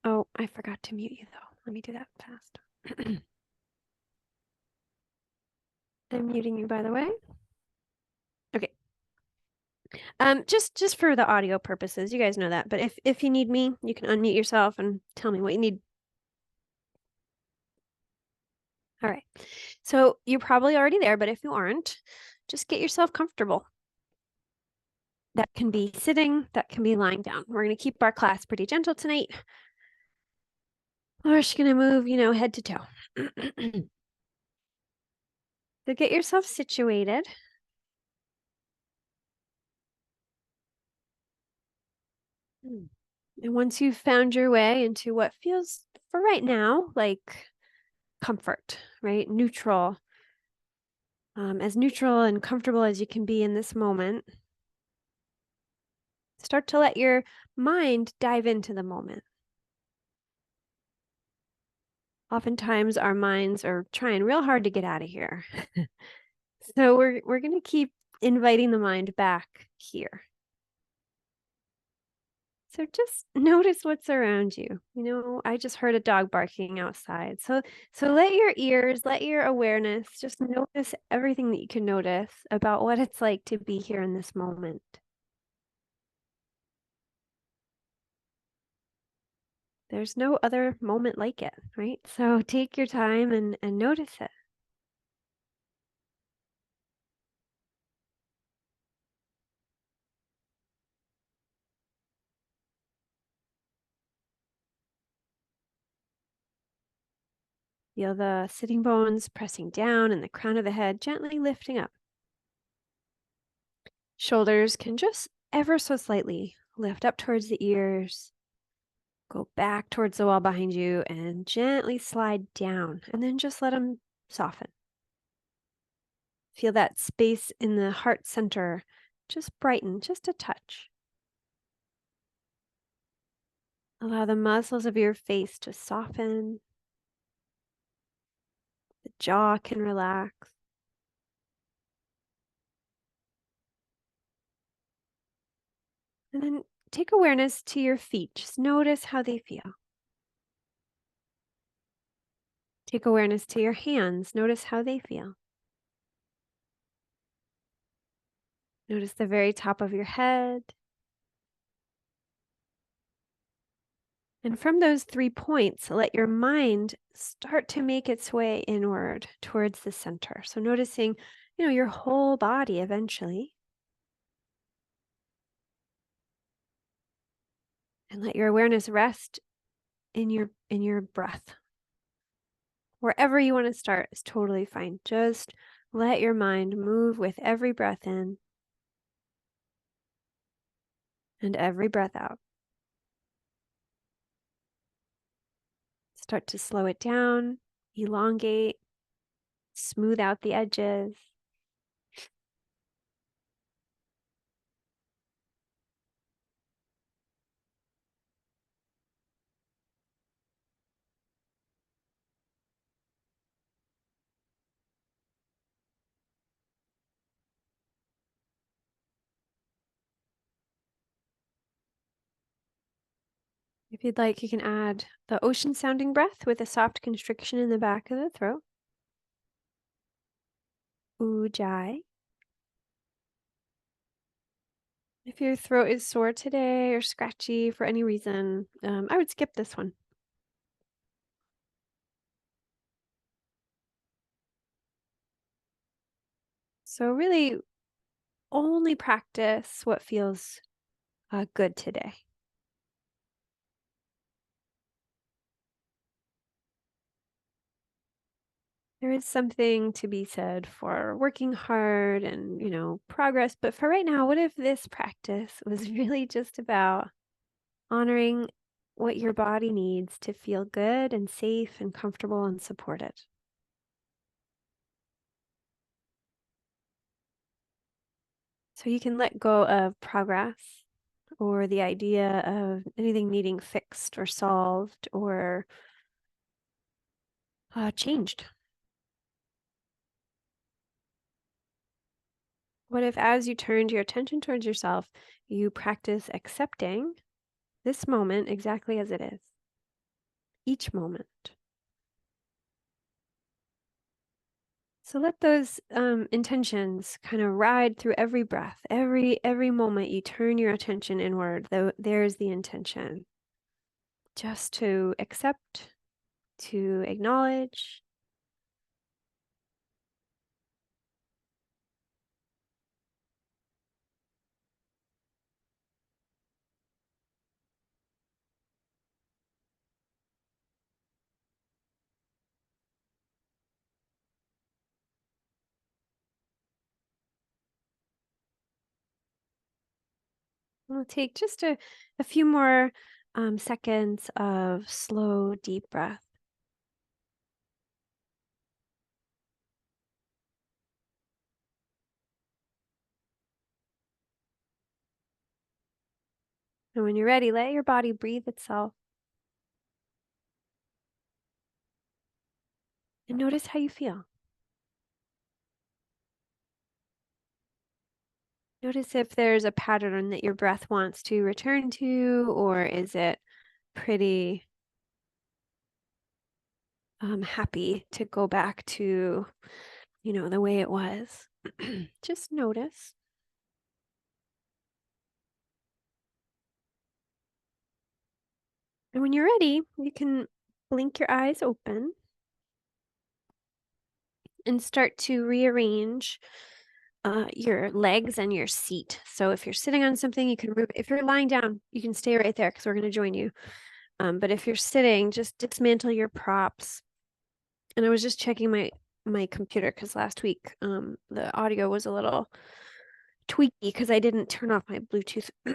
Oh, I forgot to mute you though. Let me do that fast. I'm muting you, by the way. Okay. Just for the audio purposes, you guys know that. But if you need me, you can unmute yourself and tell me what you need. All right. So you're probably already there, but if you aren't, just get yourself comfortable. That can be sitting, that can be lying down. We're going to keep our class pretty gentle tonight. We're just going to move, head to toe. So get yourself situated. And once you've found your way into what feels, for right now, like comfort, right? Neutral, as neutral and comfortable as you can be in this moment, start to let your mind dive into the moment. Oftentimes our minds are trying real hard to get out of here. So we're going to keep inviting the mind back here. So just notice what's around you. I just heard a dog barking outside. So let your ears, let your awareness just notice everything that you can notice about what it's like to be here in this moment. There's no other moment like it, right? So take your time and notice it. Feel the sitting bones pressing down and the crown of the head gently lifting up. Shoulders can just ever so slightly lift up towards the ears, go back towards the wall behind you, and gently slide down, and then just let them soften. Feel that space in the heart center just brighten just a touch. Allow the muscles of your face to soften. The jaw can relax. And then take awareness to your feet. Just notice how they feel. Take awareness to your hands. Notice how they feel. Notice the very top of your head. And from those 3 points, let your mind start to make its way inward towards the center. So noticing, your whole body eventually. And let your awareness rest in your breath. Wherever you want to start is totally fine. Just let your mind move with every breath in and every breath out. Start to slow it down, elongate, smooth out the edges. If you'd like, you can add the ocean sounding breath with a soft constriction in the back of the throat. Ujjayi. If your throat is sore today or scratchy for any reason, I would skip this one. So really only practice what feels good today. There is something to be said for working hard and, progress. But for right now, what if this practice was really just about honoring what your body needs to feel good and safe and comfortable and supported? So you can let go of progress or the idea of anything needing fixed or solved or changed. What if, as you turned your attention towards yourself, you practice accepting this moment exactly as it is? each moment. So let those intentions kind of ride through every breath, every moment you turn your attention inward. Though there's the intention, just to accept, to acknowledge. We'll take just a few more seconds of slow, deep breath. And when you're ready, let your body breathe itself. And notice how you feel. Notice if there's a pattern that your breath wants to return to, or is it pretty happy to go back to, the way it was. Just notice. And when you're ready, you can blink your eyes open and start to rearrange your legs and your seat. So if you're sitting on something, you can move. If you're lying down, you can stay right there because we're going to join you. But if you're sitting, just dismantle your props. And I was just checking my computer because last week the audio was a little tweaky because I didn't turn off my Bluetooth. All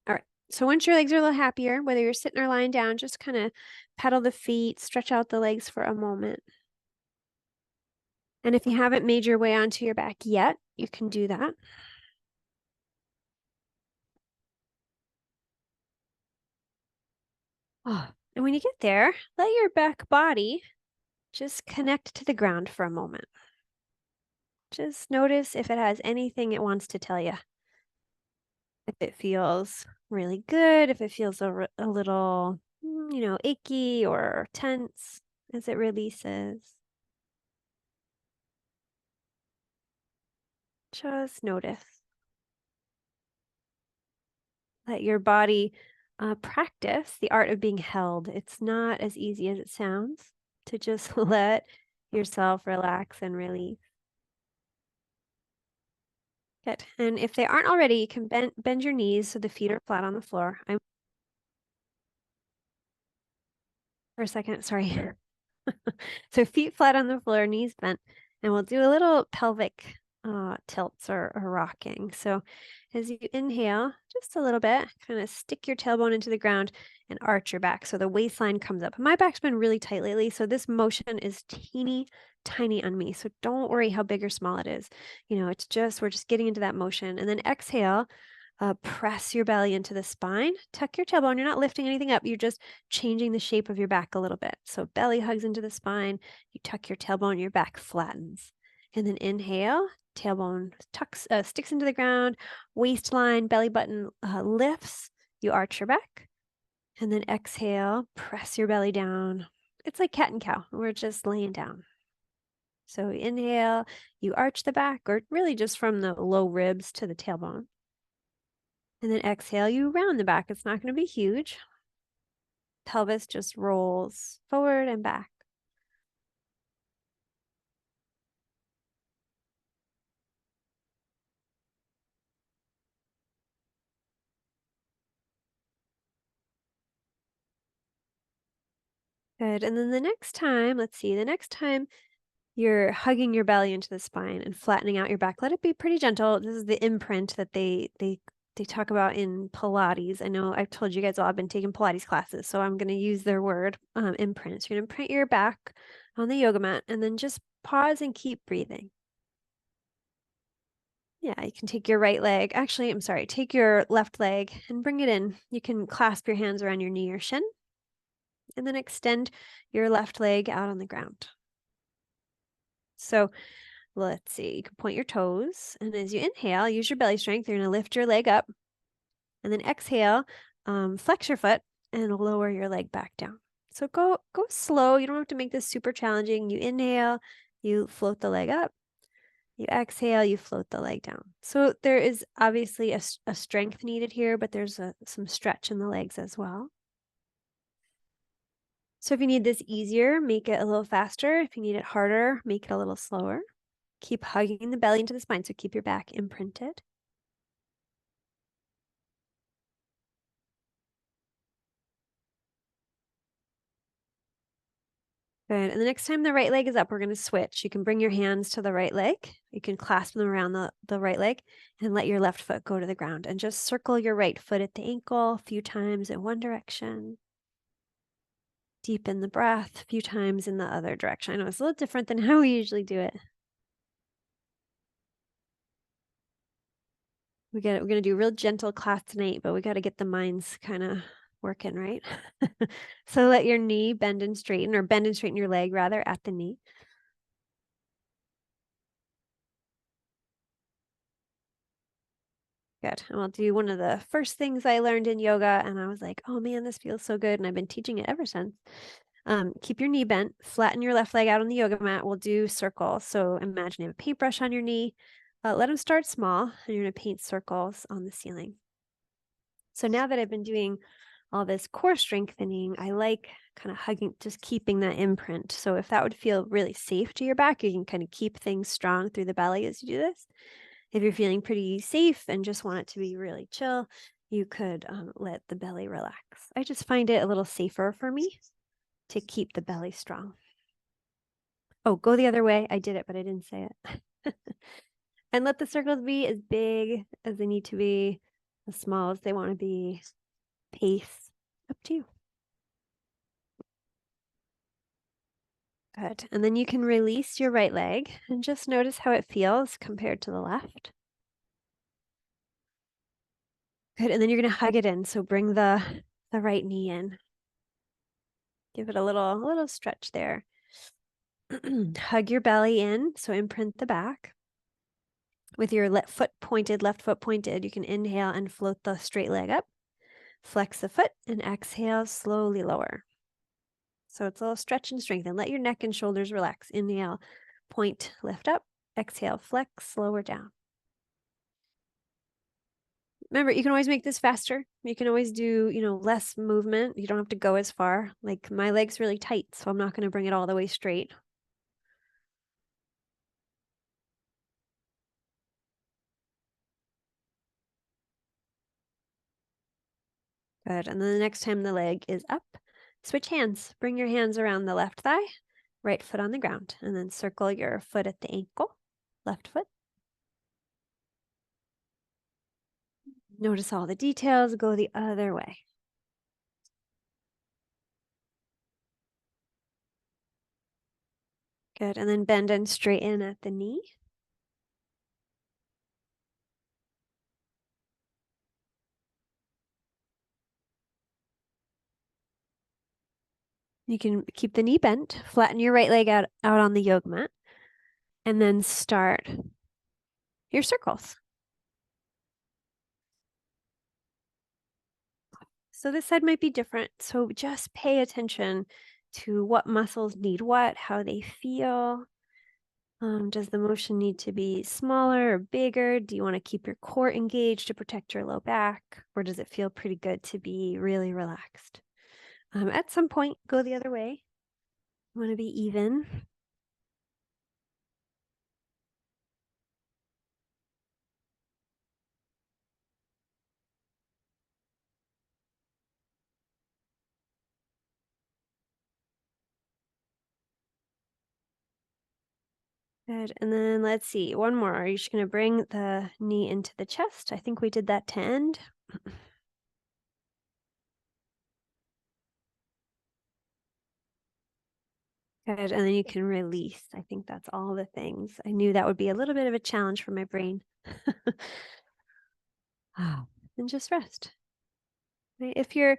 right. So once your legs are a little happier, whether you're sitting or lying down, just kind of pedal the feet, stretch out the legs for a moment. And if you haven't made your way onto your back yet, you can do that. Oh, and when you get there, let your back body just connect to the ground for a moment. Just notice if it has anything it wants to tell you. If it feels really good, if it feels a little, achy or tense as it releases. Just notice. Let your body practice the art of being held. It's not as easy as it sounds to just let yourself relax and release. Good. And if they aren't already, you can bend your knees so the feet are flat on the floor. For a second, sorry. So feet flat on the floor, knees bent, and we'll do a little pelvic tilts or rocking. So as you inhale, just a little bit, kind of stick your tailbone into the ground and arch your back so the waistline comes up. My back's been really tight lately, so this motion is teeny tiny on me. So don't worry how big or small it is. We're just getting into that motion. And then exhale. Press your belly into the spine, tuck your tailbone. You're not lifting anything up. You're just changing the shape of your back a little bit. So belly hugs into the spine. You tuck your tailbone, your back flattens. And then inhale, tailbone sticks into the ground, waistline, belly button lifts. You arch your back. And then exhale, press your belly down. It's like cat and cow. We're just laying down. So inhale, you arch the back, or really just from the low ribs to the tailbone. And then exhale, you round the back. It's not going to be huge. Pelvis just rolls forward and back. Good. And then the next time you're hugging your belly into the spine and flattening out your back, let it be pretty gentle. This is the imprint that they talk about in Pilates. I know I've told you guys all I've been taking Pilates classes, so I'm going to use their word, imprint. So you're going to imprint your back on the yoga mat and then just pause and keep breathing. Yeah, you can take your right leg. Actually, I'm sorry, take your left leg and bring it in. You can clasp your hands around your knee or shin and then extend your left leg out on the ground. So let's see, you can point your toes. And as you inhale, use your belly strength. You're going to lift your leg up. And then exhale, flex your foot and lower your leg back down. So go slow. You don't have to make this super challenging. You inhale, you float the leg up. You exhale, you float the leg down. So there is obviously a strength needed here, but there's some stretch in the legs as well. So if you need this easier, make it a little faster. If you need it harder, make it a little slower. Keep hugging the belly into the spine, so keep your back imprinted. Good. And the next time the right leg is up, we're going to switch. You can bring your hands to the right leg. You can clasp them around the right leg and let your left foot go to the ground. And just circle your right foot at the ankle a few times in one direction. Deepen the breath a few times in the other direction. I know it's a little different than how we usually do it. We're going to do a real gentle class tonight, but we got to get the minds kind of working, right? So let your knee bend and straighten, or bend and straighten your leg rather at the knee. Good. And we'll do one of the first things I learned in yoga, and I was like, oh man, this feels so good. And I've been teaching it ever since. Keep your knee bent, flatten your left leg out on the yoga mat. We'll do circles. So imagine you have a paintbrush on your knee. Let them start small, and you're going to paint circles on the ceiling. So now that I've been doing all this core strengthening, I like kind of hugging, just keeping that imprint. So if that would feel really safe to your back, you can kind of keep things strong through the belly as you do this. If you're feeling pretty safe and just want it to be really chill, you could let the belly relax. I just find it a little safer for me to keep the belly strong. Oh, go the other way. I did it, but I didn't say it. And let the circles be as big as they need to be, as small as they want to be. Pace, up to you. Good. And then you can release your right leg and just notice how it feels compared to the left. Good. And then you're going to hug it in. So bring the right knee in. Give it a little stretch there. Hug your belly in. So imprint the back. With your left foot pointed, you can inhale and float the straight leg up. Flex the foot and exhale, slowly lower. So it's a little stretch and strengthen. Let your neck and shoulders relax. Inhale, point, lift up. Exhale, flex, lower down. Remember, you can always make this faster. You can always do, less movement. You don't have to go as far. Like my leg's really tight, so I'm not going to bring it all the way straight. Good. And then the next time the leg is up, switch hands. Bring your hands around the left thigh, right foot on the ground, and then circle your foot at the ankle, left foot. Notice all the details. Go the other way. Good. And then bend and straighten at the knee. You can keep the knee bent, flatten your right leg out on the yoga mat, and then start your circles. So this side might be different. So just pay attention to what muscles need what, how they feel. Does the motion need to be smaller or bigger? Do you want to keep your core engaged to protect your low back? Or does it feel pretty good to be really relaxed? At some point, go the other way. You want to be even. Good. And then let's see, one more. Are you just going to bring the knee into the chest? I think we did that to end. Good. And then you can release. I think that's all the things. I knew that would be a little bit of a challenge for my brain. And just rest. Right? If your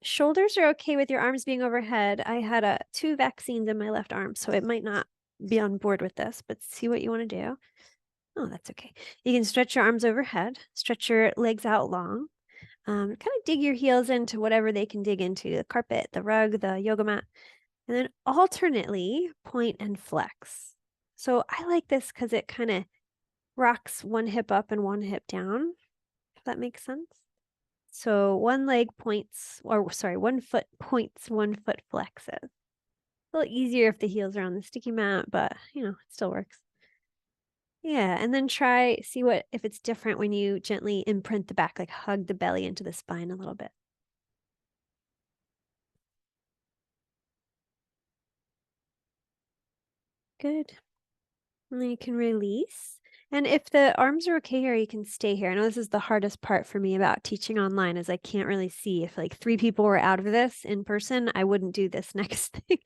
shoulders are okay with your arms being overhead, I had 2 vaccines in my left arm, so it might not be on board with this, but see what you want to do. Oh, that's okay. You can stretch your arms overhead, stretch your legs out long. Kind of dig your heels into whatever they can dig into, the carpet, the rug, the yoga mat, and then alternately point and flex. So I like this because it kind of rocks one hip up and one hip down, if that makes sense. So one leg points, or sorry, one foot points, one foot flexes. A little easier if the heels are on the sticky mat, but it still works. Yeah, and then see what if it's different when you gently imprint the back, like hug the belly into the spine a little bit. Good. And then you can release. And if the arms are okay here, you can stay here. I know this is the hardest part for me about teaching online is I can't really see. If like 3 people were out of this in person, I wouldn't do this next thing.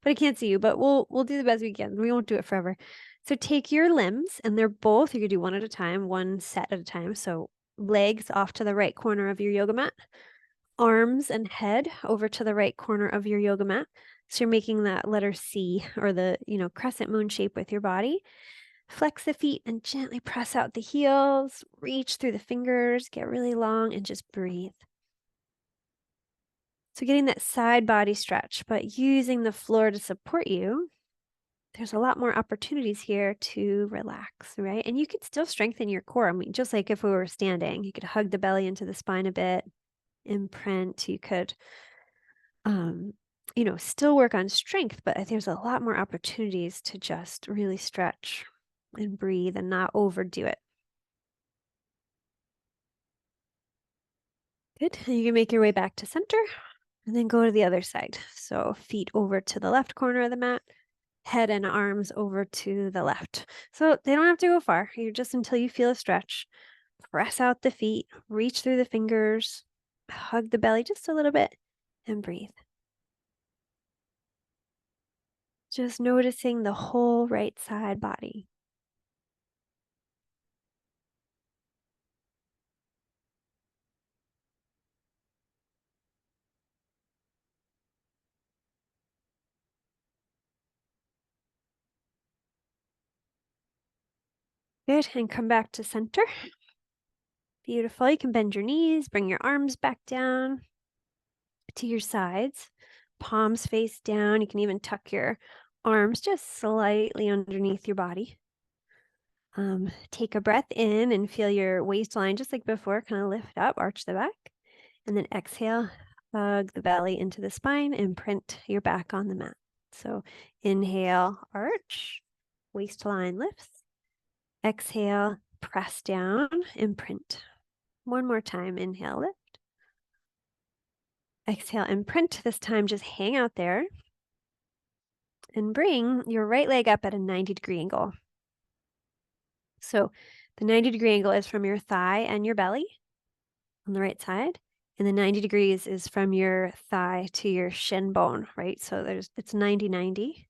But I can't see you, but we'll do the best we can. We won't do it forever. So take your limbs and they're both, you could do one at a time, one set at a time. So legs off to the right corner of your yoga mat, arms and head over to the right corner of your yoga mat. So you're making that letter C or the, crescent moon shape with your body. Flex the feet and gently press out the heels. Reach through the fingers, get really long and just breathe. So getting that side body stretch, but using the floor to support you. There's a lot more opportunities here to relax, right? And you could still strengthen your core. I mean, just like if we were standing, you could hug the belly into the spine a bit, imprint. You could still work on strength, but there's a lot more opportunities to just really stretch and breathe and not overdo it. Good. And you can make your way back to center and then go to the other side. So feet over to the left corner of the mat, head and arms over to the left. So they don't have to go far. You're just until you feel a stretch. Press out the feet, reach through the fingers, hug the belly just a little bit, and breathe. Just noticing the whole right side body. Good. And come back to center. Beautiful. You can bend your knees, bring your arms back down to your sides, palms face down. You can even tuck your arms just slightly underneath your body. Take a breath in and feel your waistline just like before, kind of lift up, arch the back. And then exhale, hug the belly into the spine and print your back on the mat. So inhale, arch, waistline lifts. Exhale, press down, imprint. One more time, inhale, lift. Exhale, imprint. This time, just hang out there and bring your right leg up at a 90-degree angle. So the 90-degree angle is from your thigh and your belly on the right side. And the 90 degrees is from your thigh to your shin bone, right? So it's 90-90.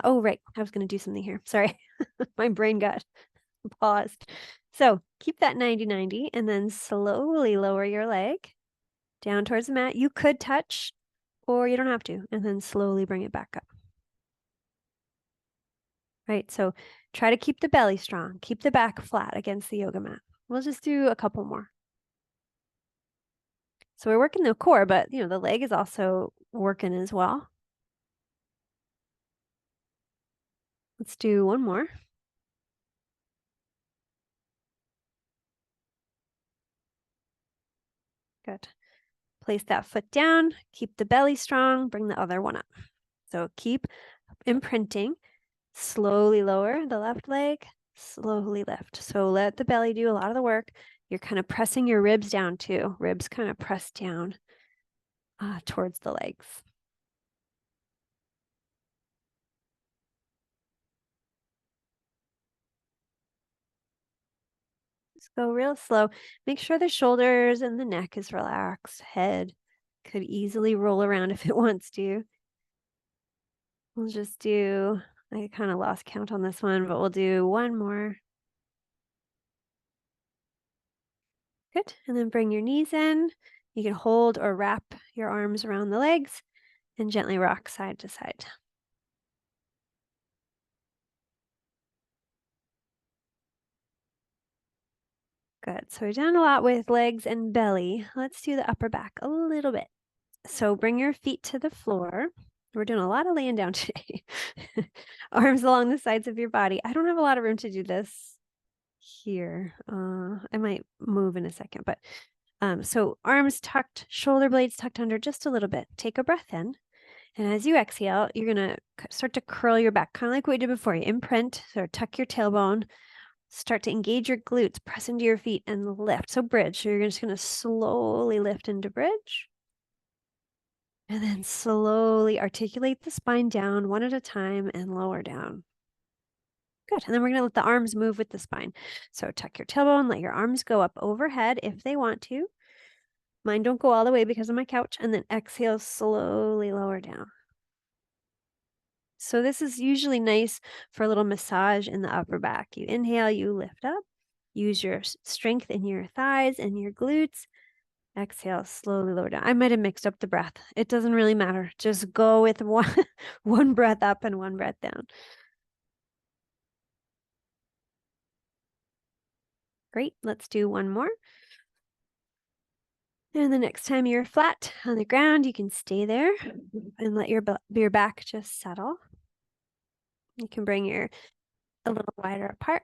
Oh, right. I was going to do something here. Sorry. My brain got paused. So keep that 90-90 and then slowly lower your leg down towards the mat. You could touch or you don't have to, and then slowly bring it back up. Right? So try to keep the belly strong. Keep the back flat against the yoga mat. We'll just do a couple more. So we're working the core, but the leg is also working as well. Let's do one more. Good. Place that foot down, keep the belly strong, bring the other one up. So keep imprinting, slowly lower the left leg, slowly lift. So let the belly do a lot of the work. You're kind of pressing your ribs down too. Ribs kind of press down towards the legs. Just go real slow. Make sure the shoulders and the neck is relaxed. Head could easily roll around if it wants to. We'll just do, I kind of lost count on this one, but we'll do one more. Good. And then bring your knees in. You can hold or wrap your arms around the legs and gently rock side to side. Good. So we've done a lot with legs and belly. Let's do the upper back a little bit. So bring your feet to the floor. We're doing a lot of laying down today. Arms along the sides of your body. I don't have a lot of room to do this here. I might move in a second, but so arms tucked, shoulder blades tucked under just a little bit. Take a breath in. And as you exhale, you're going to start to curl your back, kind of like what we did before. You imprint, so tuck your tailbone, start to engage your glutes, press into your feet and lift. So bridge. So you're just going to slowly lift into bridge. And then slowly articulate the spine down one at a time and lower down. Good. And then we're going to let the arms move with the spine. So tuck your tailbone, let your arms go up overhead if they want to. Mine don't go all the way because of my couch. And then exhale, slowly lower down. So this is usually nice for a little massage in the upper back. You inhale, you lift up. Use your strength in your thighs and your glutes. Exhale, slowly lower down. I might have mixed up the breath. It doesn't really matter. Just go with one breath up and one breath down. Great. Let's do one more. And the next time you're flat on the ground, you can stay there and let your back just settle. You can bring your a little wider apart,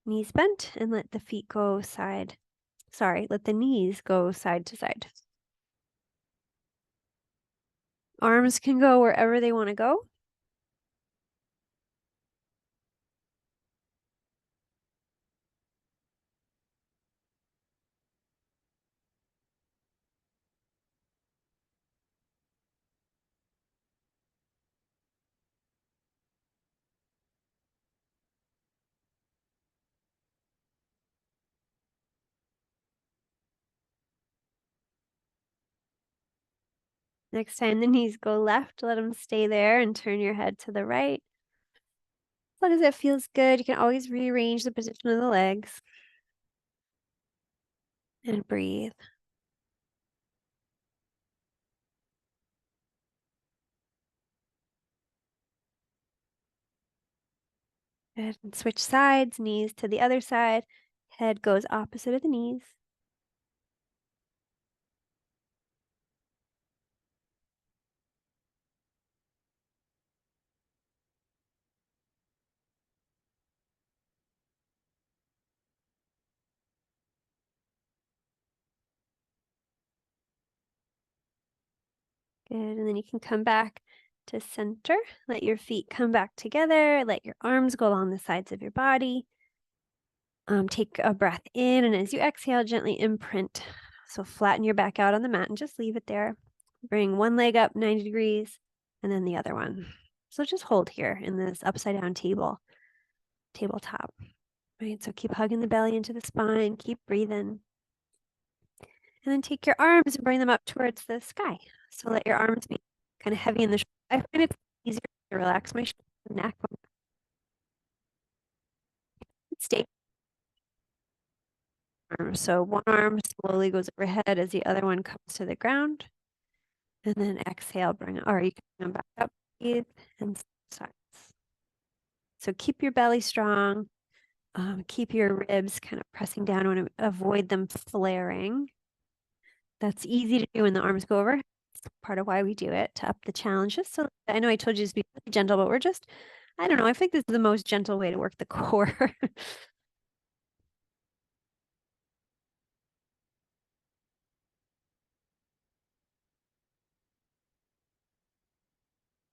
knees bent, and let the feet go let the knees go side to side. Arms can go wherever they want to go. Next time the knees go left, let them stay there and turn your head to the right. As long as it feels good, you can always rearrange the position of the legs. And breathe. Good. And switch sides, knees to the other side. Head goes opposite of the knees. Good. And then you can come back to center. Let your feet come back together. Let your arms go along the sides of your body. Take a breath in, and as you exhale, gently imprint. So flatten your back out on the mat and just leave it there. Bring one leg up 90 degrees and then the other one. So just hold here in this upside down tabletop. Right, so keep hugging the belly into the spine, keep breathing. And then take your arms and bring them up towards the sky. So let your arms be kind of heavy in the shoulders. I find it's easier to relax my neck. Stay. So one arm slowly goes overhead as the other one comes to the ground. And then exhale, or you can bring them back up, breathe, and sides. So keep your belly strong. Keep your ribs kind of pressing down and avoid them flaring. That's easy to do when the arms go over. It's part of why we do it, to up the challenges. So I know I told you to be gentle, but I don't know, I think this is the most gentle way to work the core.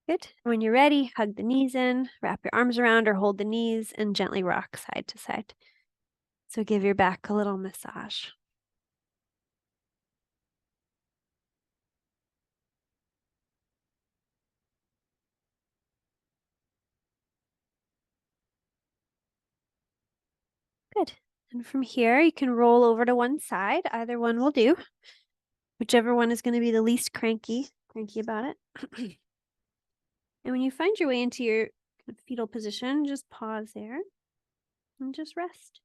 Good. When you're ready, hug the knees in, wrap your arms around or hold the knees and gently rock side to side. So give your back a little massage. Good. And from here, you can roll over to one side. Either one will do. Whichever one is going to be the least cranky about it. And when you find your way into your fetal position, just pause there and just rest.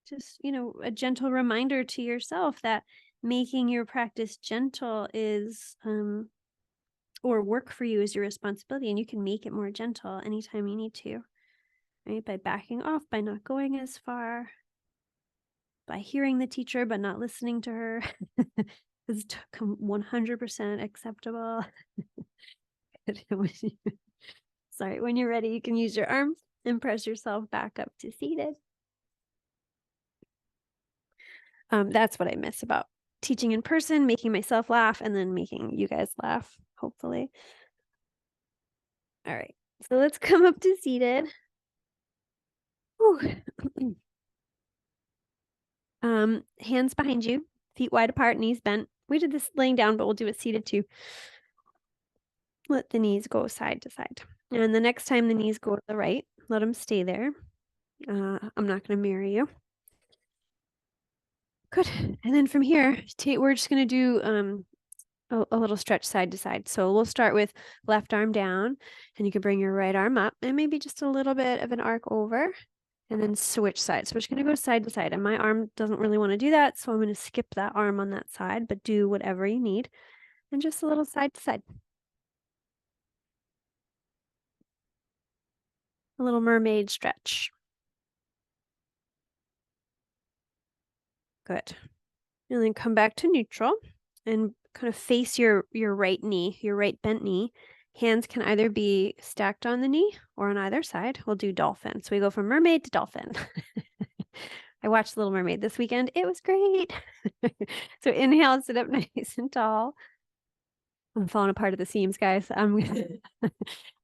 Just, a gentle reminder to yourself that making your practice gentle is or work for you is your responsibility, and you can make it more gentle anytime you need to, right? By backing off, by not going as far, by hearing the teacher but not listening to her. It's 100% acceptable. Sorry, when you're ready, you can use your arms and press yourself back up to seated. That's what I miss about teaching in person, making myself laugh and then making you guys laugh, hopefully. All right, so let's come up to seated. Hands behind you, feet wide apart, knees bent. We did this laying down, but we'll do it seated too. Let the knees go side to side. And the next time the knees go to the right, let them stay there. I'm not going to mirror you. Good. And then from here, we're just going to do a little stretch side to side. So we'll start with left arm down, and you can bring your right arm up and maybe just a little bit of an arc over, and then switch sides. So we're just going to go side to side, and my arm doesn't really want to do that, so I'm going to skip that arm on that side, but do whatever you need, and just a little side to side. A little mermaid stretch. Good. And then come back to neutral and kind of face your right knee, your right bent knee. Hands can either be stacked on the knee or on either side. We'll do dolphin. So we go from mermaid to dolphin. I watched Little Mermaid this weekend. It was great. So inhale, sit up nice and tall. I'm falling apart at the seams, guys.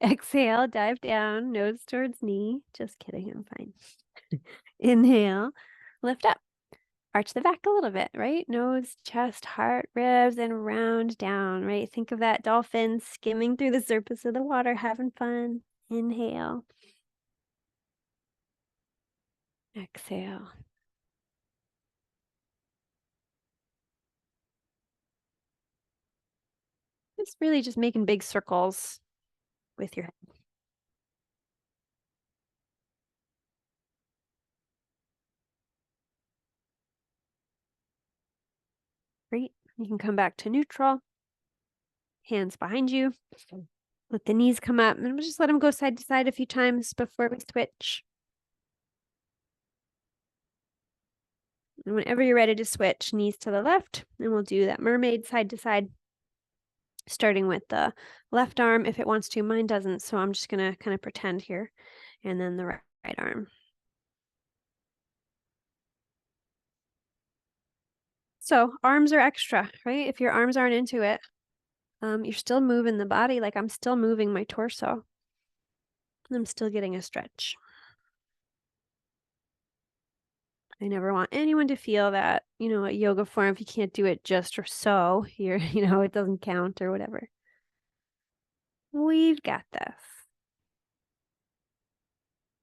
Exhale, dive down, nose towards knee. Just kidding, I'm fine. Inhale, lift up. Arch the back a little bit, right? Nose, chest, heart, ribs, and round down, right? Think of that dolphin skimming through the surface of the water, having fun. Inhale. Exhale. It's really just making big circles with your head. Great. You can come back to neutral. Hands behind you. Let the knees come up, and we'll just let them go side to side a few times before we switch. And whenever you're ready to switch, knees to the left, and we'll do that mermaid side to side, starting with the left arm if it wants to. Mine doesn't, so I'm just going to kind of pretend here. And then the right arm. So arms are extra, right? If your arms aren't into it, you're still moving the body. Like I'm still moving my torso. I'm still getting a stretch. I never want anyone to feel that, a yoga form, if you can't do it just or so, you're, it doesn't count or whatever. We've got this.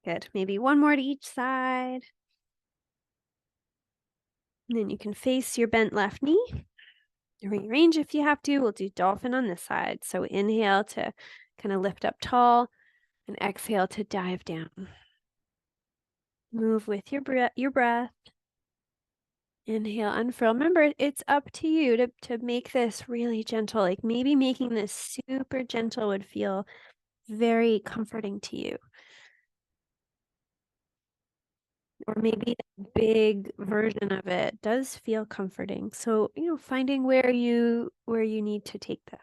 Good. Maybe one more to each side. And then you can face your bent left knee. Rearrange if you have to. We'll do dolphin on this side. So inhale to kind of lift up tall and exhale to dive down. Move with your breath. Inhale, unfurl. Remember, it's up to you to make this really gentle. Like maybe making this super gentle would feel very comforting to you. Or maybe the big version of it does feel comforting. So, finding where you need to take this.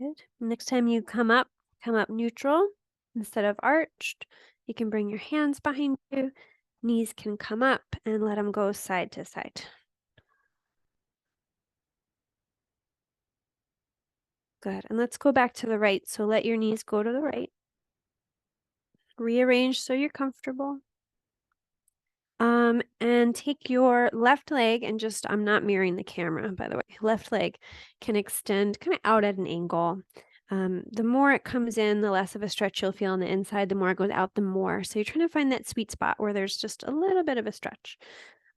Good. Next time you come up neutral instead of arched. You can bring your hands behind you. Knees can come up and let them go side to side. Good. And let's go back to the right. So let your knees go to the right. Rearrange so you're comfortable. And take your left leg and I'm not mirroring the camera, by the way. Left leg can extend kind of out at an angle. The more it comes in, the less of a stretch you'll feel on the inside. The more it goes out, the more. So you're trying to find that sweet spot where there's just a little bit of a stretch.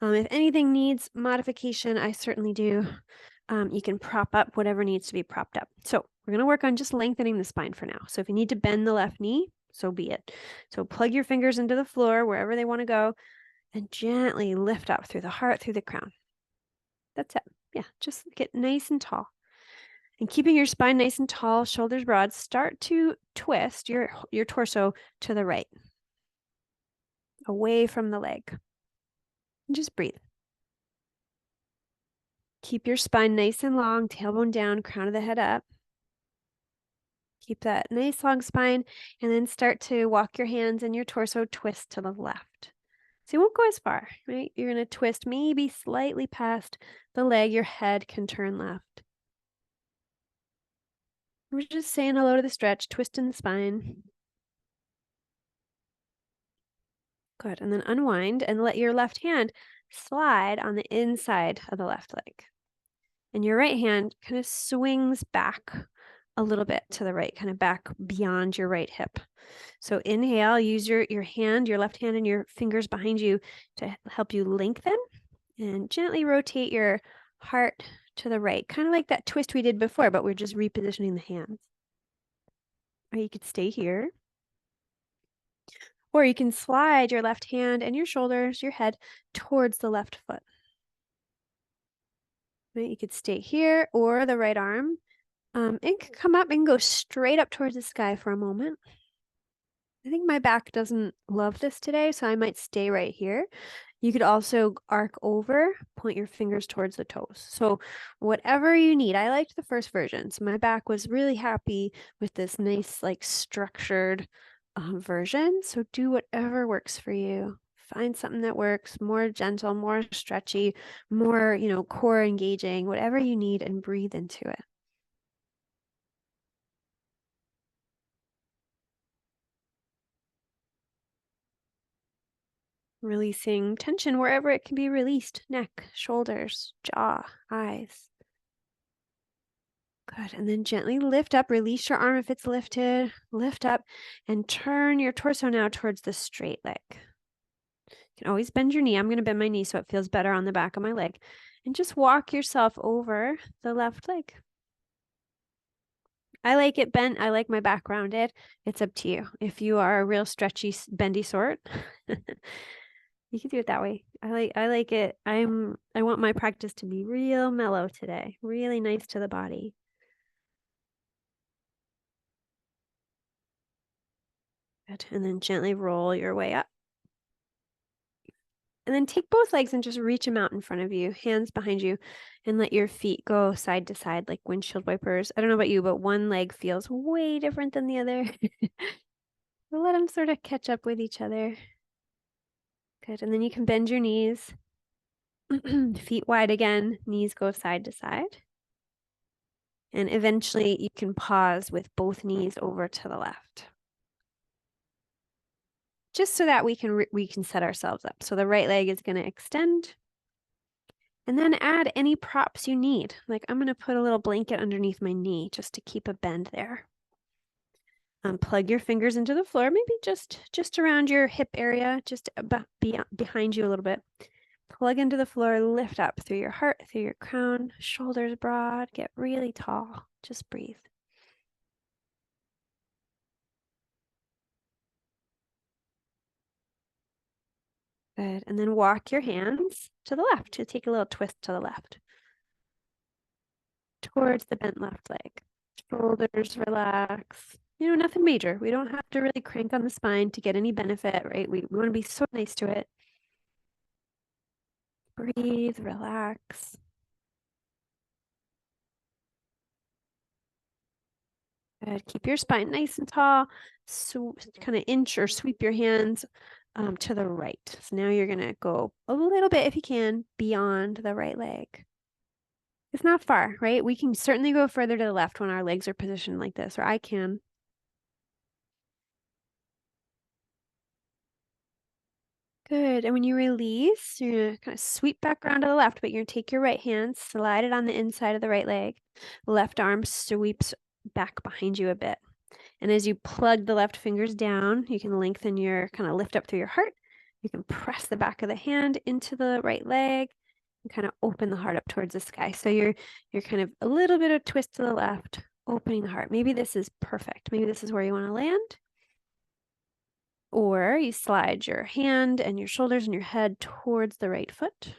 If anything needs modification, I certainly do. You can prop up whatever needs to be propped up. So we're going to work on just lengthening the spine for now. So if you need to bend the left knee, so be it. So plug your fingers into the floor wherever they want to go and gently lift up through the heart, through the crown. That's it. Yeah, just get nice and tall. And keeping your spine nice and tall, shoulders broad, start to twist your torso to the right, away from the leg. And just breathe. Keep your spine nice and long, tailbone down, crown of the head up. Keep that nice long spine, and then start to walk your hands and your torso twist to the left. So you won't go as far, right? You're going to twist maybe slightly past the leg. Your head can turn left. We're just saying hello to the stretch, twisting the spine. Good. And then unwind and let your left hand slide on the inside of the left leg. And your right hand kind of swings back a little bit to the right, kind of back beyond your right hip. So inhale, use your hand, your left hand and your fingers behind you to help you lengthen, and gently rotate your heart to the right, kind of like that twist we did before, but we're just repositioning the hands. Or you could stay here. Or you can slide your left hand and your shoulders, your head towards the left foot. Right? You could stay here, or the right arm. It can come up and go straight up towards the sky for a moment. I think my back doesn't love this today, so I might stay right here. You could also arc over, point your fingers towards the toes. So whatever you need. I liked the first version. So my back was really happy with this nice, like structured version. So do whatever works for you. Find something that works, more gentle, more stretchy, more, core engaging, whatever you need, and breathe into it. Releasing tension wherever it can be released. Neck, shoulders, jaw, eyes. Good. And then gently lift up. Release your arm if it's lifted. Lift up and turn your torso now towards the straight leg. You can always bend your knee. I'm going to bend my knee so it feels better on the back of my leg. And just walk yourself over the left leg. I like it bent. I like my back rounded. It's up to you. If you are a real stretchy, bendy sort, you can do it that way. I like it. I want my practice to be real mellow today. Really nice to the body. Good. And then gently roll your way up. And then take both legs and just reach them out in front of you, hands behind you, and let your feet go side to side like windshield wipers. I don't know about you, but one leg feels way different than the other. We'll let them sort of catch up with each other. Good. And then you can bend your knees. Feet wide again. Knees go side to side. And eventually you can pause with both knees over to the left. Just so that we can set ourselves up. So the right leg is going to extend. And then add any props you need. Like I'm going to put a little blanket underneath my knee just to keep a bend there. Plug your fingers into the floor, maybe just around your hip area, just behind you a little bit. Plug into the floor, lift up through your heart, through your crown, shoulders broad, get really tall. Just breathe. Good. And then walk your hands to the left to take a little twist to the left. Towards the bent left leg. Shoulders relax. Nothing major. We don't have to really crank on the spine to get any benefit, right? We want to be so nice to it. Breathe, relax. Good. Keep your spine nice and tall. So kind of inch or sweep your hands to the right. So now you're going to go a little bit, if you can, beyond the right leg. It's not far, right? We can certainly go further to the left when our legs are positioned like this, or I can. Good. And when you release, you're going to kind of sweep back around to the left, but you're going to take your right hand, slide it on the inside of the right leg. Left arm sweeps back behind you a bit. And as you plug the left fingers down, you can lengthen your kind of lift up through your heart. You can press the back of the hand into the right leg and kind of open the heart up towards the sky. So you're kind of a little bit of twist to the left, opening the heart. Maybe this is perfect. Maybe this is where you want to land. Or you slide your hand and your shoulders and your head towards the right foot.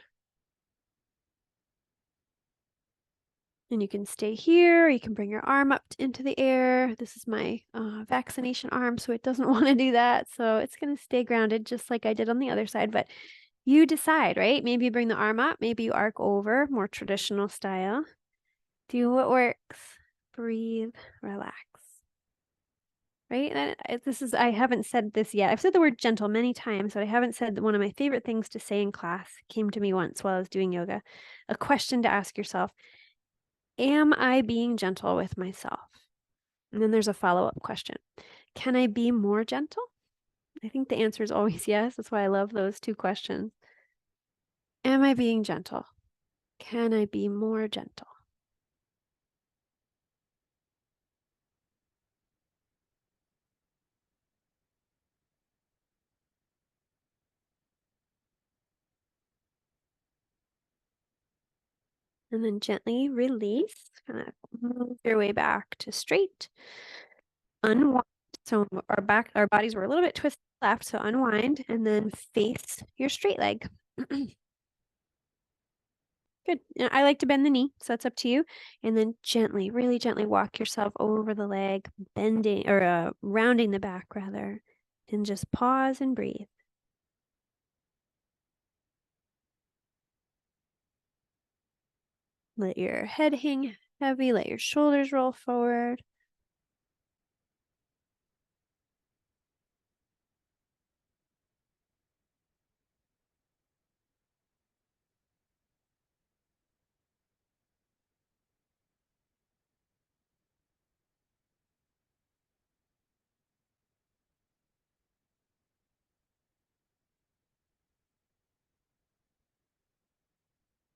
And you can stay here, or you can bring your arm up into the air. This is my vaccination arm, so it doesn't want to do that. So it's going to stay grounded just like I did on the other side. But you decide, right? Maybe you bring the arm up, maybe you arc over, more traditional style. Do what works. Breathe, relax. Right? And I haven't said this yet. I've said the word gentle many times, but I haven't said that one of my favorite things to say in class came to me once while I was doing yoga. A question to ask yourself. Am I being gentle with myself? And then there's a follow-up question. Can I be more gentle? I think the answer is always yes. That's why I love those two questions. Am I being gentle? Can I be more gentle? And then gently release, kind of move your way back to straight. Unwind. So our bodies were a little bit twisted left, so unwind and then face your straight leg. Good. I like to bend the knee, so that's up to you. And then gently, really gently walk yourself over the leg, bending or rounding the back rather, and just pause and breathe. Let your head hang heavy, let your shoulders roll forward.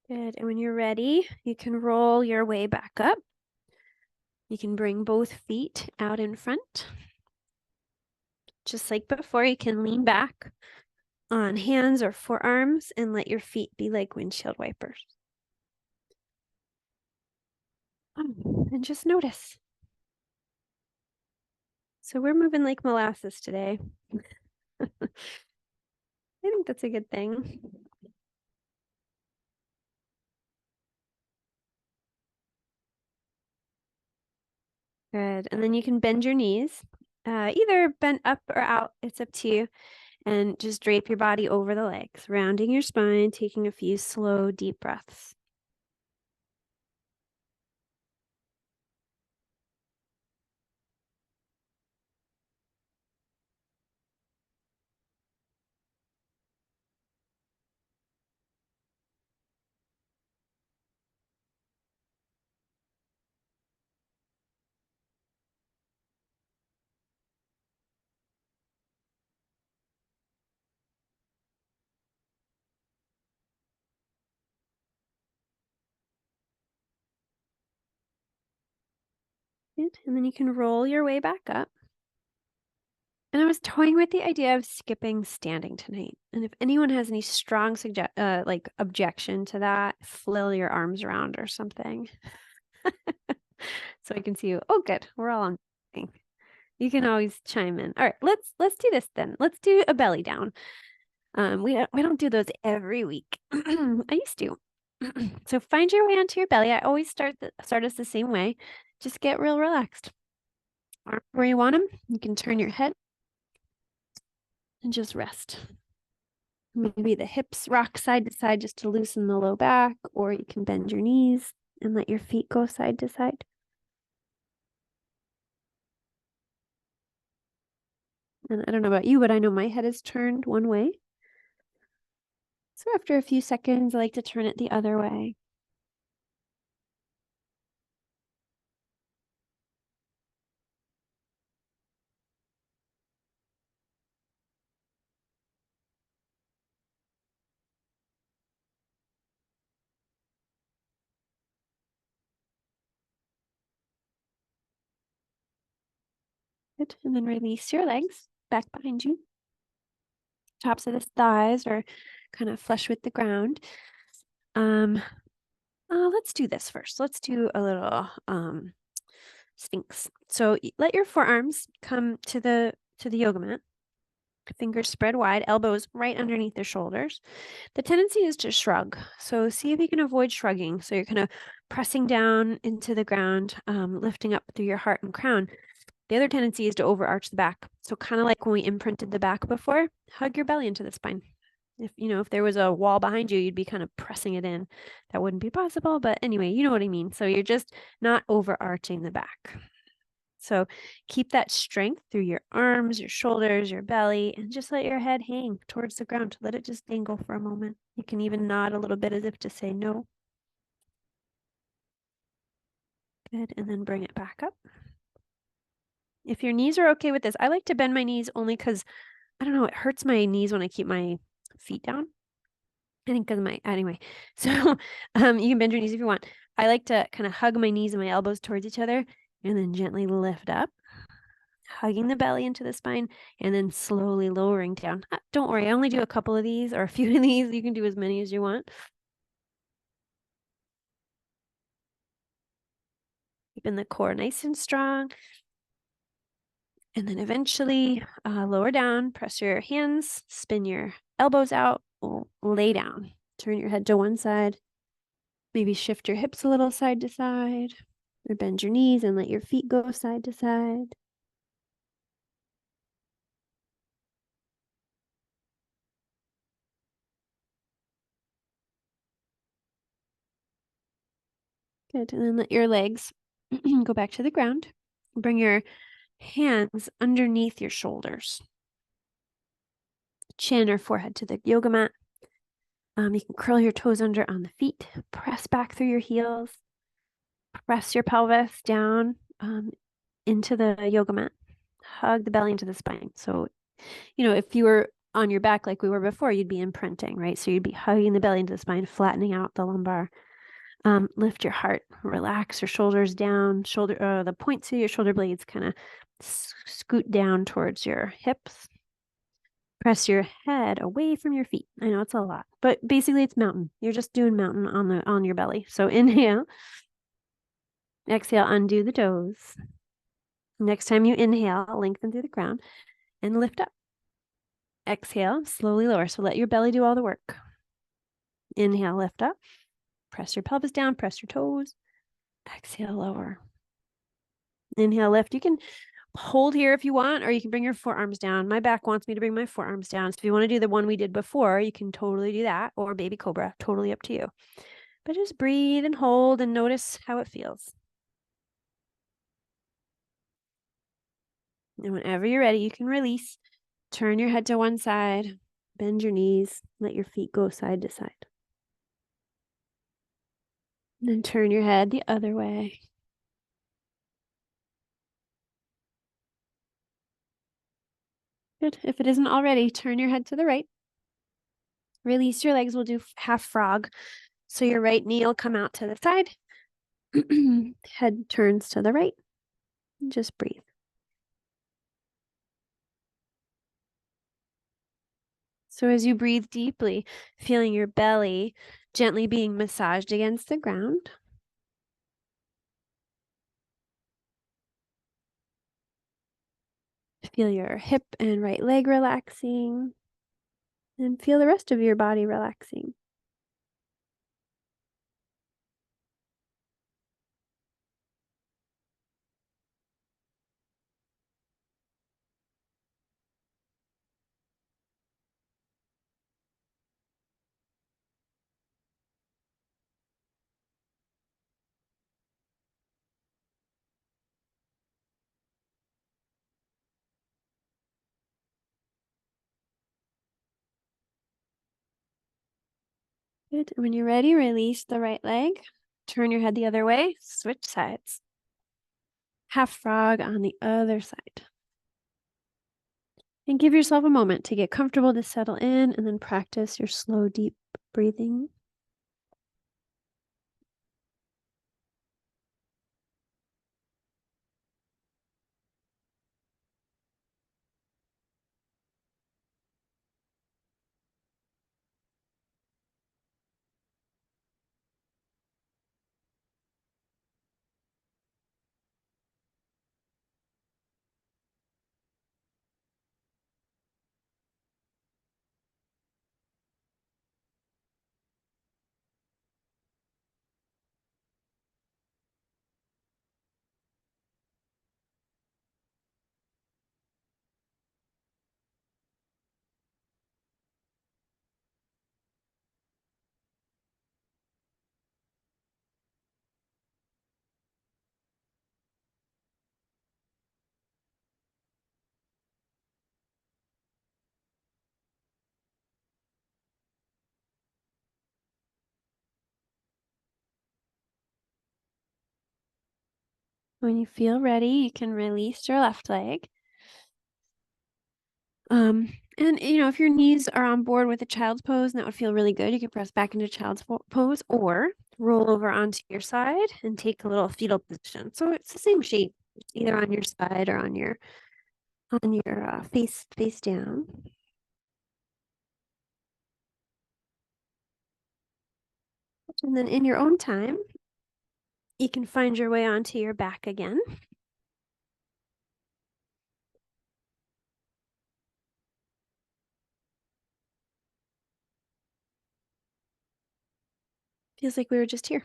Good. And when you're ready, you can roll your way back up. You can bring both feet out in front. Just like before, you can lean back on hands or forearms and let your feet be like windshield wipers. And just notice. So we're moving like molasses today. I think that's a good thing. Good. And then you can bend your knees, either bent up or out. It's up to you. And just drape your body over the legs, rounding your spine, taking a few slow, deep breaths. Good. And then you can roll your way back up. And I was toying with the idea of skipping standing tonight. And if anyone has any strong objection to that, flail your arms around or something. So I can see you. Oh, good. We're all on. You can always chime in. All right, let's do this then. Let's do a belly down. We don't do those every week. I used to. So find your way onto your belly. I always start us the same way. Just get real relaxed. Arms where you want them. You can turn your head and just rest. Maybe the hips rock side to side just to loosen the low back, or you can bend your knees and let your feet go side to side. And I don't know about you, but I know my head is turned one way. So after a few seconds, I like to turn it the other way. Good. And then release your legs back behind you. Tops of the thighs are kind of flush with the ground. Let's do this first. Let's do a little Sphinx. So let your forearms come to the yoga mat. Fingers spread wide, elbows right underneath the shoulders. The tendency is to shrug. So see if you can avoid shrugging. So you're kind of pressing down into the ground, lifting up through your heart and crown. The other tendency is to overarch the back. So kind of like when we imprinted the back before, hug your belly into the spine. If there was a wall behind you, you'd be kind of pressing it in. That wouldn't be possible, but anyway, you know what I mean. So you're just not overarching the back. So keep that strength through your arms, your shoulders, your belly, and just let your head hang towards the ground. Let it just dangle for a moment. You can even nod a little bit as if to say no. Good, and then bring it back up. If your knees are okay with this, I like to bend my knees only because, I don't know, it hurts my knees when I keep my feet down. I think because anyway. So you can bend your knees if you want. I like to kind of hug my knees and my elbows towards each other and then gently lift up, hugging the belly into the spine, and then slowly lowering down. Don't worry, I only do a couple of these or a few of these. You can do as many as you want. Keeping the core nice and strong. And then eventually lower down, press your hands, spin your elbows out, lay down. Turn your head to one side. Maybe shift your hips a little side to side, or bend your knees and let your feet go side to side. Good. And then let your legs go back to the ground. Bring your hands underneath your shoulders, chin or forehead to the yoga mat. You can curl your toes under on the feet, press back through your heels, press your pelvis down into the yoga mat. Hug the belly into the spine. So, if you were on your back like we were before, you'd be imprinting, right? So you'd be hugging the belly into the spine, flattening out the lumbar. Lift your heart, relax your shoulders down, the points of your shoulder blades kind of scoot down towards your hips. Press your head away from your feet. I know it's a lot, but basically it's mountain. You're just doing mountain on your belly. So inhale, exhale, undo the toes. Next time you inhale, lengthen through the ground and lift up. Exhale, slowly lower. So let your belly do all the work. Inhale, lift up. Press your pelvis down, press your toes. Exhale, lower. Inhale, lift. You can hold here if you want, or you can bring your forearms down. My back wants me to bring my forearms down. So if you want to do the one we did before, you can totally do that, or baby cobra, totally up to you. But just breathe and hold and notice how it feels. And whenever you're ready, you can release. Turn your head to one side, bend your knees, let your feet go side to side. And then turn your head the other way. Good. If it isn't already, turn your head to the right. Release your legs. We'll do half frog. So your right knee will come out to the side. Head turns to the right. Just breathe. So as you breathe deeply, feeling your belly gently being massaged against the ground. Feel your hip and right leg relaxing. And feel the rest of your body relaxing. Good. When you're ready, release the right leg. Turn your head the other way. Switch sides. Half frog on the other side. And give yourself a moment to get comfortable, to settle in, and then practice your slow, deep breathing. When you feel ready, you can release your left leg. And if your knees are on board with a child's pose, and that would feel really good, you can press back into child's pose or roll over onto your side and take a little fetal position. So it's the same shape, either on your side or on your face down. And then in your own time, you can find your way onto your back again. Feels like we were just here.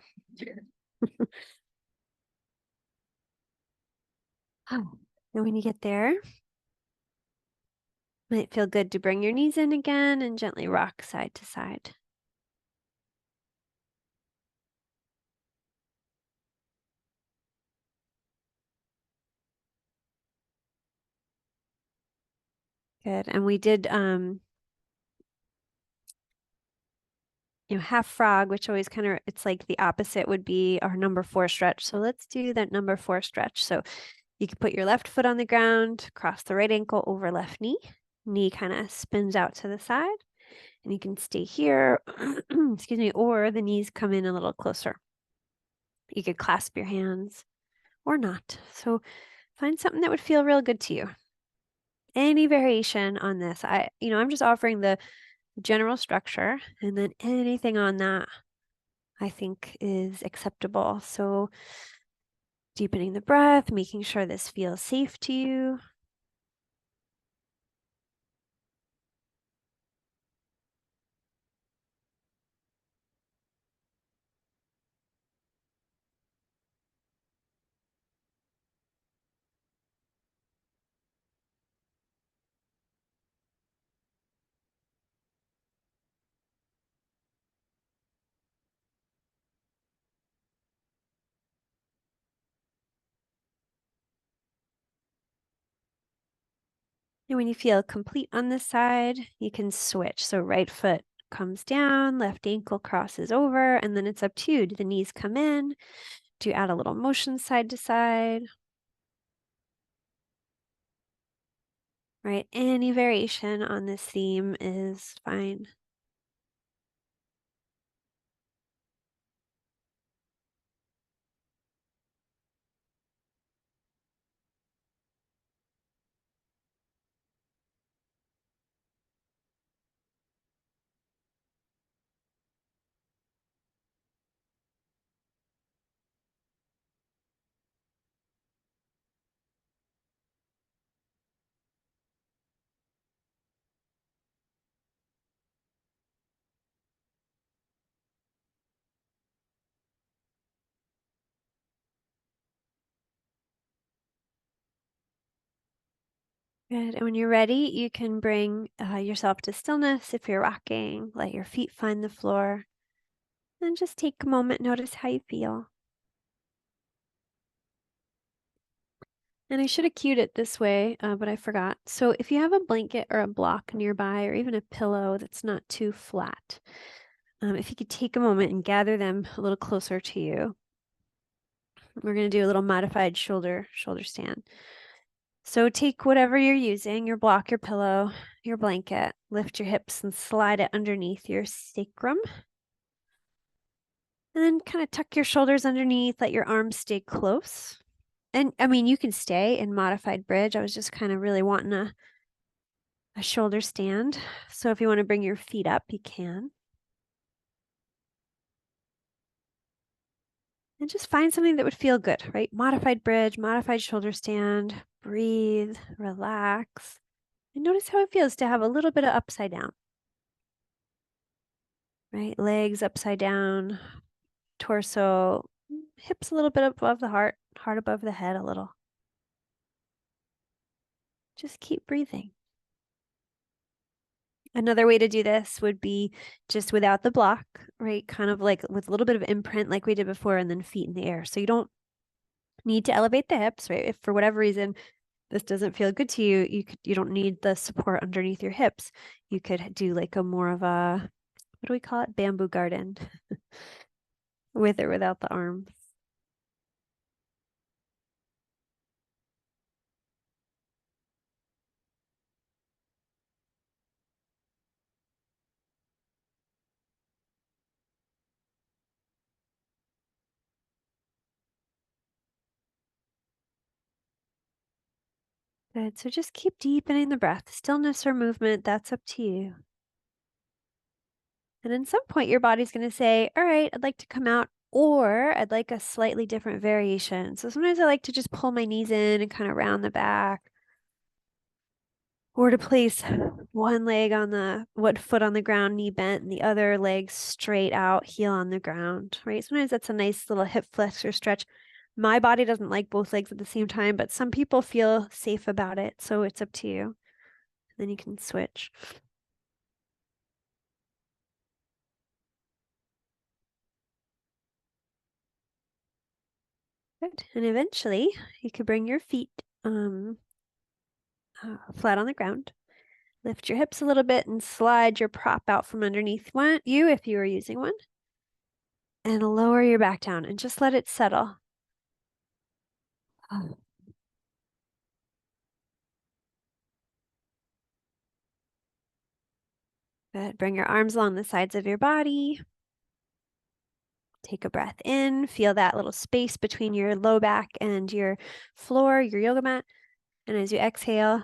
Oh, and when you get there, might feel good to bring your knees in again and gently rock side to side. Good. And we did half frog, which always it's like the opposite would be our number 4 stretch. So let's do that number 4 stretch. So you can put your left foot on the ground, cross the right ankle over left knee. Knee kind of spins out to the side. And you can stay here, excuse me, or the knees come in a little closer. You could clasp your hands or not. So find something that would feel real good to you. Any variation on this. I'm just offering the general structure, and then anything on that I think is acceptable. So deepening the breath, making sure this feels safe to you. And when you feel complete on this side, you can switch. So right foot comes down, left ankle crosses over, and then it's up to you. Do the knees come in? Do you add a little motion side to side? Right? Any variation on this theme is fine. Good. And when you're ready, you can bring yourself to stillness. If you're rocking, let your feet find the floor. And just take a moment, notice how you feel. And I should have cued it this way, but I forgot. So if you have a blanket or a block nearby, or even a pillow that's not too flat, if you could take a moment and gather them a little closer to you. We're going to do a little modified shoulder stand. So take whatever you're using, your block, your pillow, your blanket, lift your hips and slide it underneath your sacrum. And then kind of tuck your shoulders underneath, let your arms stay close. And I mean, you can stay in modified bridge. I was just kind of really wanting a shoulder stand. So if you want to bring your feet up, you can. And just find something that would feel good, right? Modified bridge, modified shoulder stand, breathe, relax. And notice how it feels to have a little bit of upside down, right? Legs upside down, torso, hips a little bit above the heart above the head a little. Just keep breathing. Another way to do this would be just without the block, right? Kind of like with a little bit of imprint like we did before, and then feet in the air. So you don't need to elevate the hips, right? If for whatever reason this doesn't feel good to you, you don't need the support underneath your hips. You could do like a more of a, what do we call it? Bamboo garden with or without the arms. Good. So just keep deepening the breath. Stillness or movement, that's up to you. And at some point, your body's going to say, all right, I'd like to come out, or I'd like a slightly different variation. So sometimes I like to just pull my knees in and kind of round the back, or to place one foot on the ground, knee bent, and the other leg straight out, heel on the ground, right? Sometimes that's a nice little hip flexor stretch. My body doesn't like both legs at the same time, but some people feel safe about it. So it's up to you. Then you can switch. Good. And eventually you could bring your feet flat on the ground. Lift your hips a little bit and slide your prop out from underneath you if you are using one. And lower your back down and just let it settle. Good. Bring your arms along the sides of your body. Take a breath in. Feel that little space between your low back and your floor, your yoga mat. And as you exhale,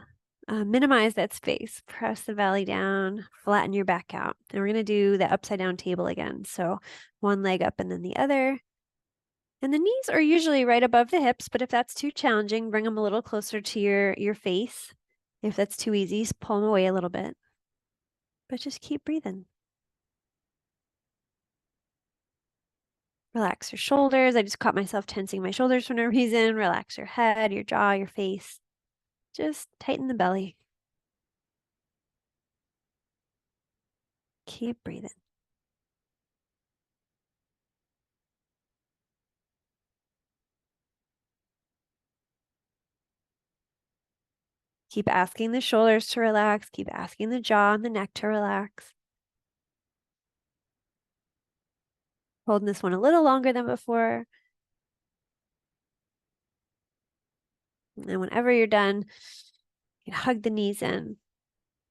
minimize that space. Press the belly down, flatten your back out. And we're going to do the upside down table again. So one leg up and then the other. And the knees are usually right above the hips, but if that's too challenging, bring them a little closer to your face. If that's too easy, pull them away a little bit. But just keep breathing. Relax your shoulders. I just caught myself tensing my shoulders for no reason. Relax your head, your jaw, your face. Just tighten the belly. Keep breathing. Keep asking the shoulders to relax. Keep asking the jaw and the neck to relax. Holding this one a little longer than before. And then whenever you're done, you can hug the knees in.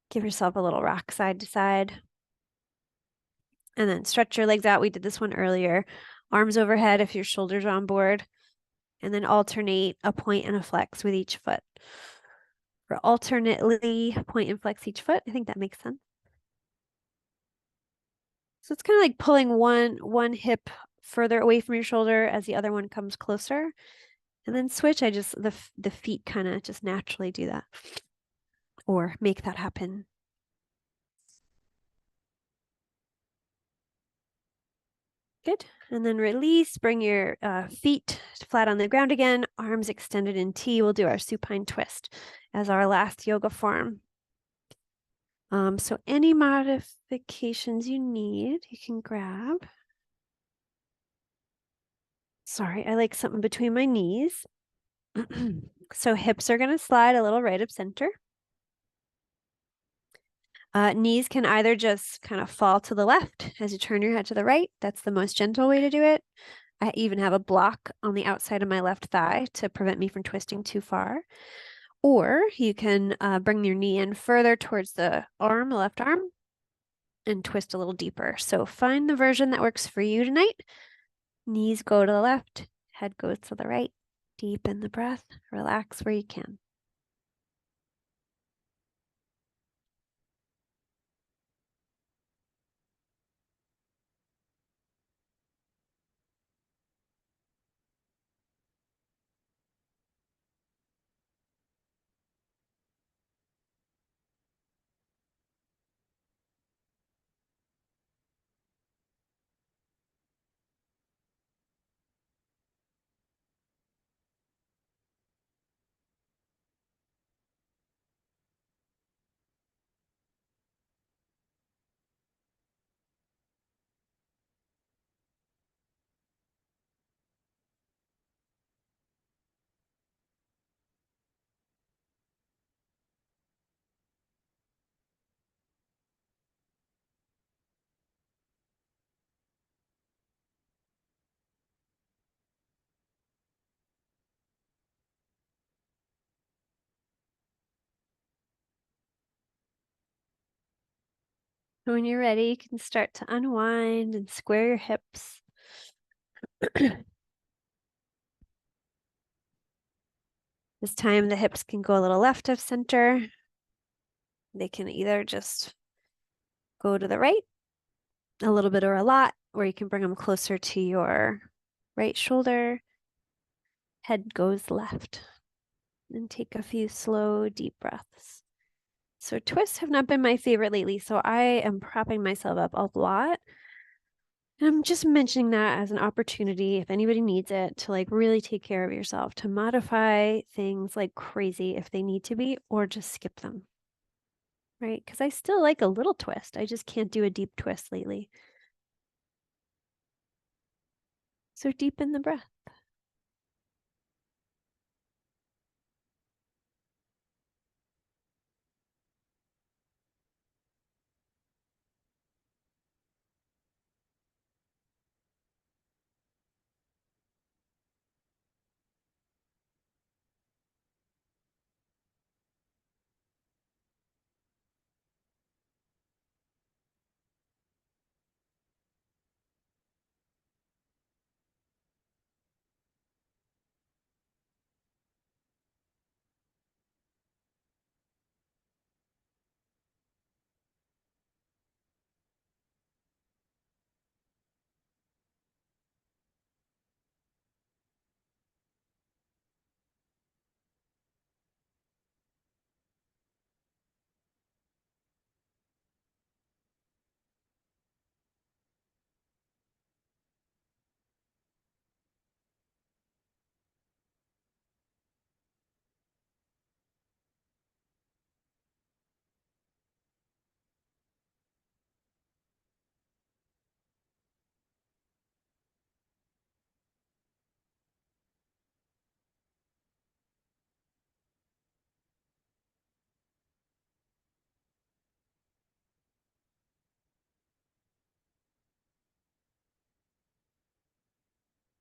Give yourself a little rock side to side. And then stretch your legs out. We did this one earlier. Arms overhead if your shoulders are on board. And then alternate a point and a flex with each foot. Or alternately point and flex each foot. I think that makes sense. So it's kind of like pulling one hip further away from your shoulder as the other one comes closer. And then switch. The feet kind of just naturally do that. Or make that happen. Good. And then release. Bring your feet flat on the ground again. Arms extended in T. We'll do our supine twist as our last yoga form. So any modifications you need, you can grab. Sorry, I like something between my knees. So hips are going to slide a little right of center. Knees can either just kind of fall to the left as you turn your head to the right. That's the most gentle way to do it. I even have a block on the outside of my left thigh to prevent me from twisting too far. Or you can bring your knee in further towards the left arm, and twist a little deeper. So find the version that works for you tonight. Knees go to the left, head goes to the right. Deepen the breath, relax where you can. When you're ready, you can start to unwind and square your hips. This time the hips can go a little left of center. They can either just go to the right a little bit or a lot, or you can bring them closer to your right shoulder. Head goes left. And take a few slow, deep breaths. So twists have not been my favorite lately, so I am propping myself up a lot. And I'm just mentioning that as an opportunity, if anybody needs it, to like really take care of yourself, to modify things like crazy if they need to be, or just skip them. Right? Because I still like a little twist. I just can't do a deep twist lately. So deepen the breath.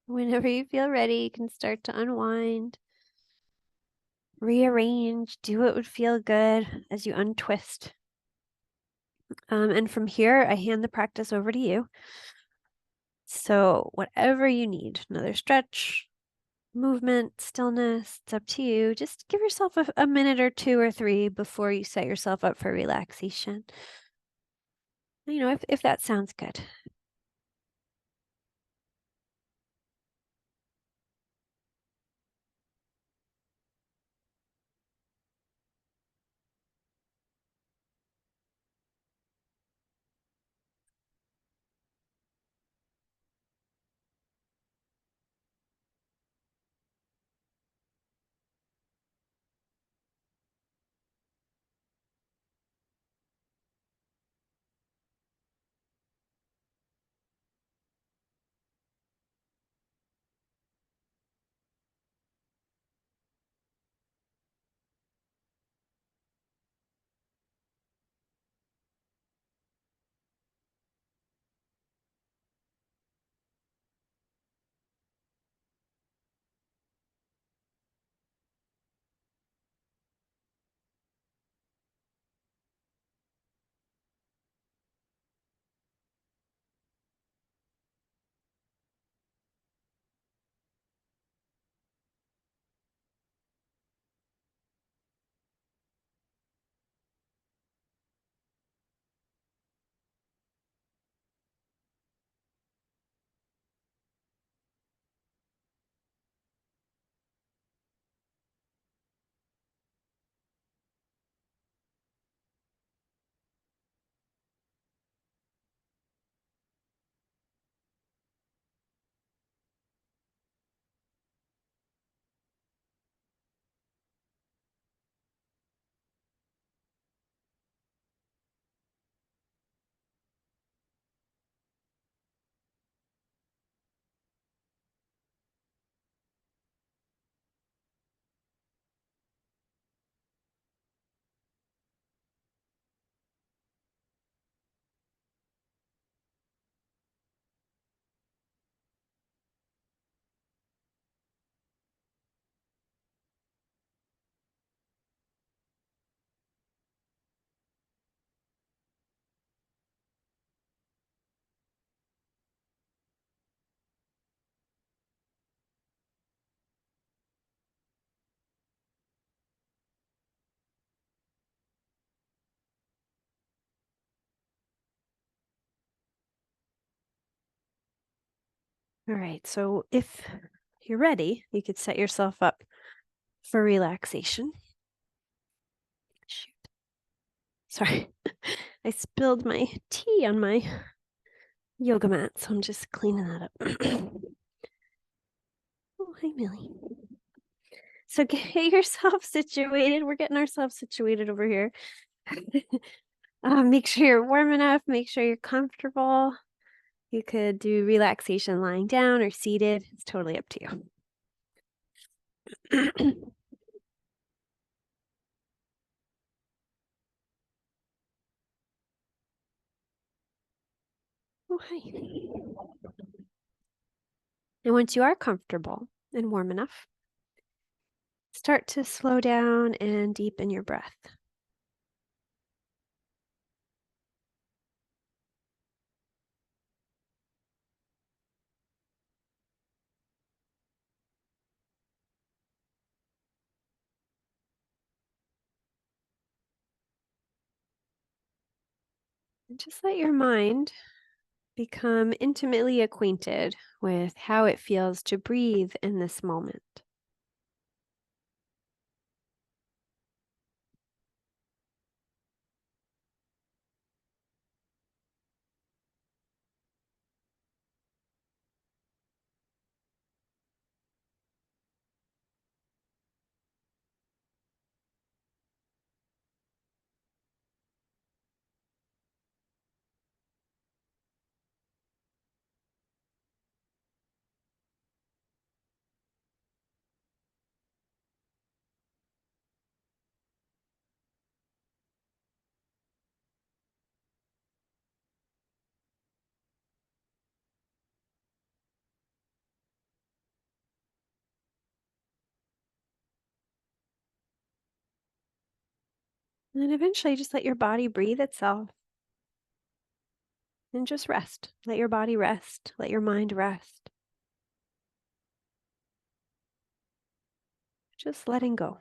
Whenever you feel ready, you can start to unwind, rearrange, do what would feel good as you untwist. And from here, I hand the practice over to you. So, whatever you need, another stretch, movement, stillness, it's up to you. Just give yourself a minute or two or three before you set yourself up for relaxation. If that sounds good. All right. So if you're ready, you could set yourself up for relaxation. Shoot. Sorry. I spilled my tea on my yoga mat, so I'm just cleaning that up. Oh, hi, Millie. So get yourself situated. We're getting ourselves situated over here. Make sure you're warm enough. Make sure you're comfortable. You could do relaxation lying down or seated. It's totally up to you. Oh, hi. And once you are comfortable and warm enough, start to slow down and deepen your breath. And just let your mind become intimately acquainted with how it feels to breathe in this moment. And then eventually just let your body breathe itself and just rest. Let your body rest. Let your mind rest. Just letting go.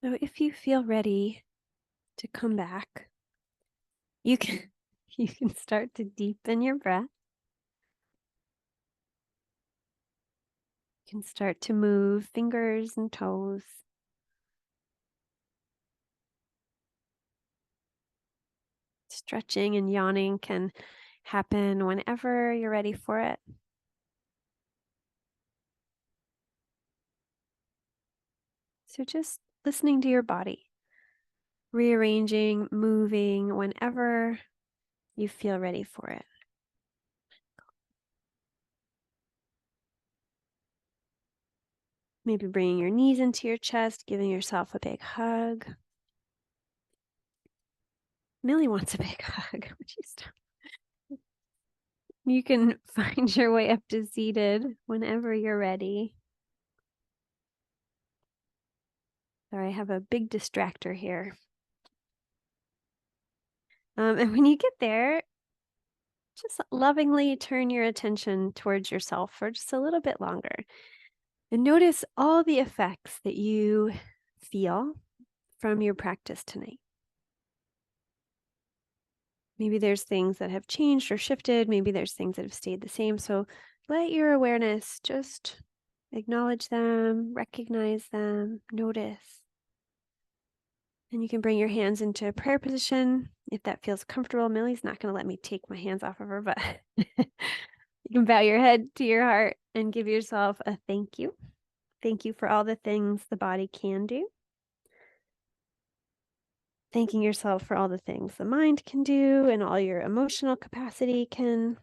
So if you feel ready to come back, you can you can start to deepen your breath. You can start to move fingers and toes. Stretching and yawning can happen whenever you're ready for it. So just listening to your body, rearranging, moving whenever you feel ready for it. Maybe bringing your knees into your chest, giving yourself a big hug. Millie wants a big hug. Would you stop? You can find your way up to seated whenever you're ready. Sorry, I have a big distractor here. And when you get there, just lovingly turn your attention towards yourself for just a little bit longer. And notice all the effects that you feel from your practice tonight. Maybe there's things that have changed or shifted. Maybe there's things that have stayed the same. So let your awareness just acknowledge them, recognize them, notice. And you can bring your hands into a prayer position if that feels comfortable. Millie's not going to let me take my hands off of her, but you can bow your head to your heart and give yourself a thank you. Thank you for all the things the body can do. Thanking yourself for all the things the mind can do and all your emotional capacity can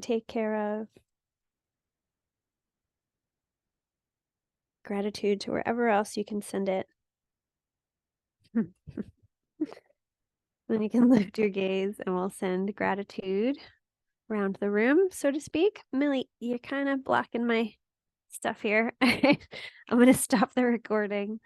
take care of. Gratitude to wherever else you can send it. Then you can lift your gaze and we'll send gratitude around the room, so to speak. Millie, you're kind of blocking my stuff here. I'm going to stop the recording.